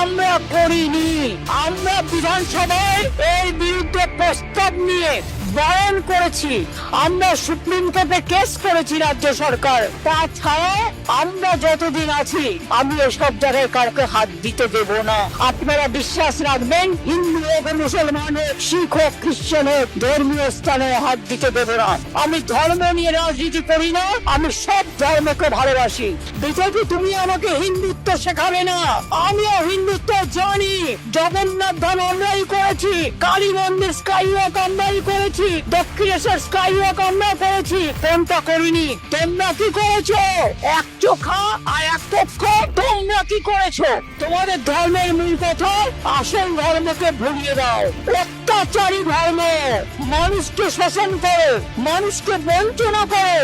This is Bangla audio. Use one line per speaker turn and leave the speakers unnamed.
আমরা করিনি। আমরা বিধানসভায় এর বিরুদ্ধে প্রস্তাব নিয়ে বয়ান করেছি, আমরা সুপ্রিম কোর্টে কেস করেছি রাজ্য সরকার। তাছাড়া আমরা যতদিন আছি আমি এসব জায়গায় কাউকে হাত দিতে দেব না। আপনারা বিশ্বাস রাখবেন, হিন্দু হোক, মুসলমান হোক, শিখ হোক, খ্রিস্টান হোক, ধর্মীয় স্থানে হাত দিতে দেব না। আমি ধর্ম নিয়ে রাজনীতি করি না, আমি সব ধর্মকে ভালোবাসি। বিজেপি তুমি আমাকে হিন্দুত্ব শেখাবে না, আমিও হিন্দুত্ব জানি। জগন্নাথ ধাম আমরাই করেছি, কালী মন্দির স্কাই ওয়াক আমরাই করেছি, দক্ষিণেশ্বর স্কাই ওয়াক আমরা করেছি। কোনটা করিনি? তোমরা কি করেছো? এক চোখা আর এক পক্ষ। তোমরা কি করেছো? তোমাদের ধর্মের মূল কথা আসল ধর্মকে ভুলিয়ে দাও। অত্যাচারী ধর্ম মানুষকে শোষণ করে, মানুষকে বঞ্চনা করে,